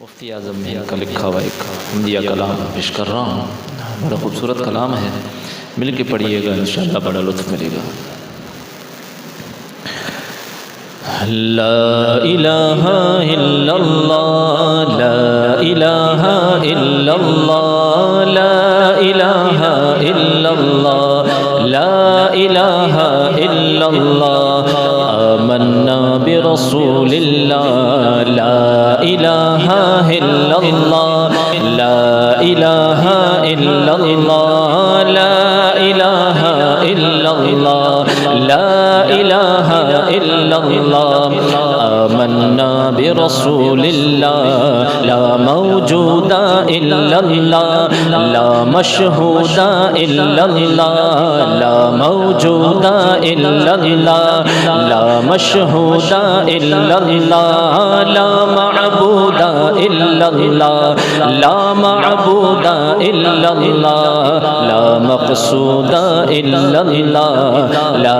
مفتی اعظم نے کا لکھا ہوا ایک حمدیہ کلام پیش کر رہا ہوں. بڑا خوبصورت کلام ہے، مل کے پڑھیے گا انشاءاللہ بڑا لطف ملے گا. لا الہ الا اللہ، لا الہ الا اللہ، لا الہ الا اللہ، لا الہ الا اللہ. آمنا برسول اللہ، لا الہ الا اللہ، لا الہ الا اللہ، لا الہ الا اللہ، لا الہ الا اللہ. آمنا برسول اللہ، لا موجود الا اللہ، لا مشہود الا اللہ، لا موجود الا اللہ، لا مشہود الا اللہ، لا معبود الا اللہ، لا معبود الا اللہ، لا مقصود الا اللہ، لا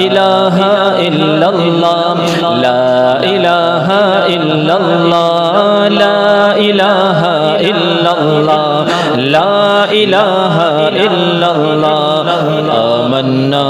الہ الا اللہ، لا الہ الا اللہ، لا الہ الا اللہ، لا الہ الا اللہ. آمنا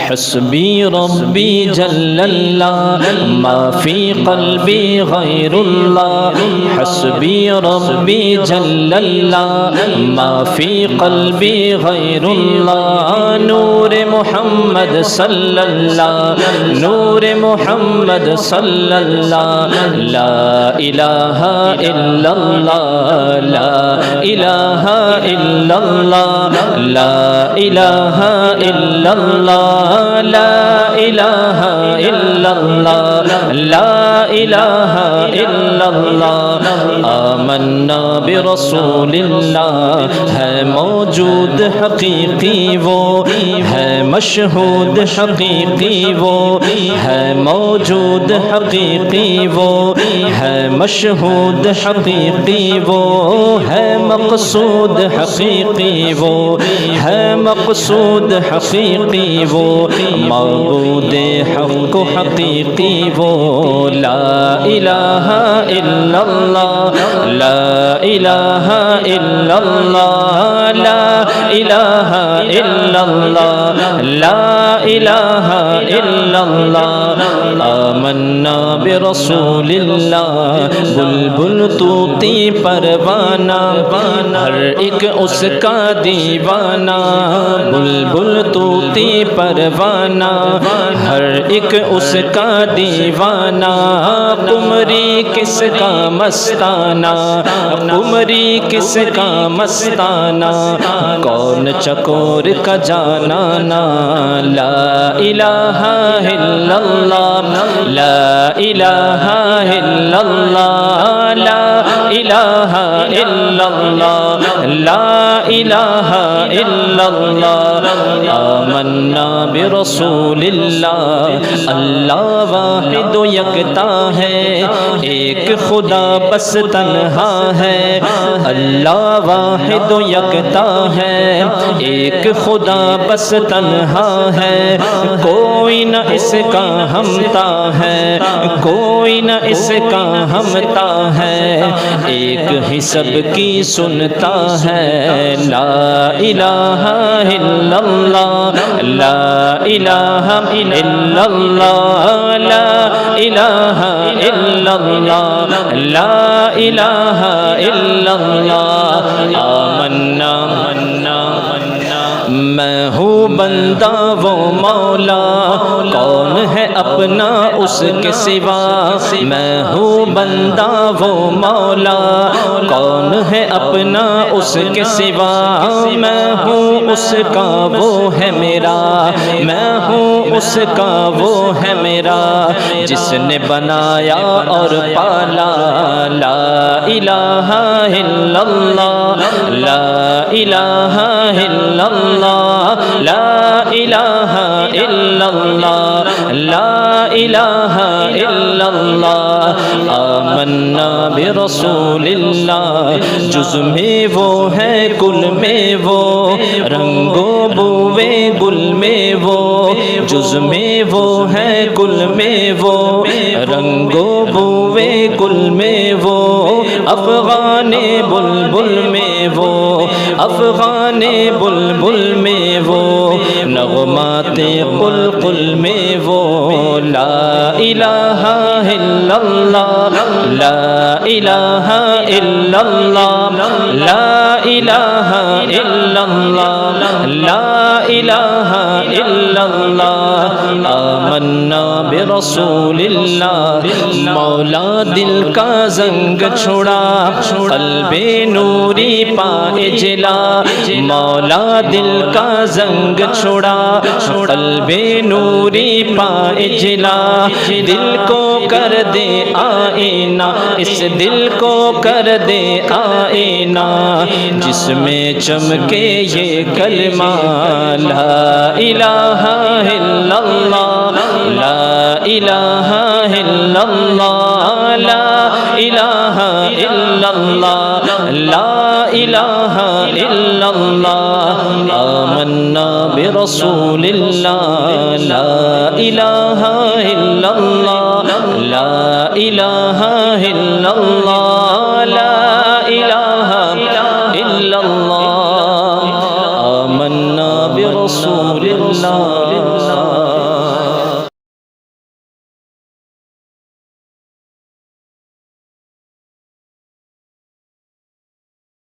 حسبی ربی جل اللہ، ما فی قلبی غیر اللہ، حسبی ربی جل اللہ، ما فی قلبی غیر اللہ. نور محمد صلی اللہ، نور محمد صلی اللہ، لا الہ الا اللہ، لا الہ الا اللہ، لا الہ الا اللہ، لا الہ الا اللہ، لا الہ الا اللہ. آمنا برسول اللہ، ہے موجود حقیقی وہ، ہے مشہود حقیقی وہ، ہے موجود حقیقی وہ، ہے مشہود حقیقی وہ، ہے مقصود حقیقی وہ، ہے مقصود حقیقی وہ، معبود حق حقیقی وہ. لا الہ الا اللہ، لا الہ الا اللہ، لا الہ الا اللہ، لا الہ الا اللہ. آمنا برسول اللہ، بلبل طوطی پروانہ، ہر ایک اس کا دیوانہ. بلبل طوطی پروانہ، ہر ایک اس کا دیوانہ. قمری کس کا مستانہ، قمری کس کا مستانہ، کون چکور کا جانانا. لا الہ الا اللہ، لا الہ الا اللہ، لا الہ الا اللہ، لا الہ الا اللہ. آمنا برسول اللہ، اللہ واحد و یکتا ہے، ایک خدا بس تنہا ہے. اللہ واحد و یکتا ہے، ایک خدا بس تنہا ہے. کوئی نہ اس کا ہمتا ہے، کوئی نہ اس کا ہمتا ہے، ایک ہی سب کی سنتا ہے. لا الہ الا اللہ، لا الہ الا اللہ، لا الہ الا اللہ، لا الہ الا اللہ. آمنا میں ہوں بندہ وہ مولا، کون ہے اپنا اس کے سوا. میں ہوں بندہ وہ مولا، کون ہے اپنا اس کے سوا. میں ہوں اس کا وہ ہے میرا، میں ہوں اس کا وہ ہے میرا، جس نے بنایا اور پالا. لا الہ الا اللہ، لا الہ الا اللہ، لا الہ الا اللہ، لا الہ الا اللہ. آمنا برسول اللہ، جز میں وہ ہے کل میں وہ، رنگ و بوے گل میں وہ، جز میں وہ ہے کل میں وہ، رنگ و بوے گل افغان بلبل میں وہ افغان بلبل میں وہ نغمات قلقل میں وہ لا الہ الا اللہ لا الہ الا اللہ لا الہ الا اللہ لا الہ الا اللہ آمنا برسول اللہ مولا دل کا زنگ چھڑا قلب نوری پائے جلا مولا دل کا زنگ چھڑا قلب نوری پائے جلا دل کو کر دے آئینہ اس دل کو کر دے آئینہ جس میں چمکے یہ کلمہ لا الہ الا اللہ لا الہ الا اللہ لا الہ الا اللہ لا الہ الا اللہ آمنا برسول اللہ لا الہ الا اللہ لا الہ الا اللہ لا الہ الا اللہ آمنا برسول اللہ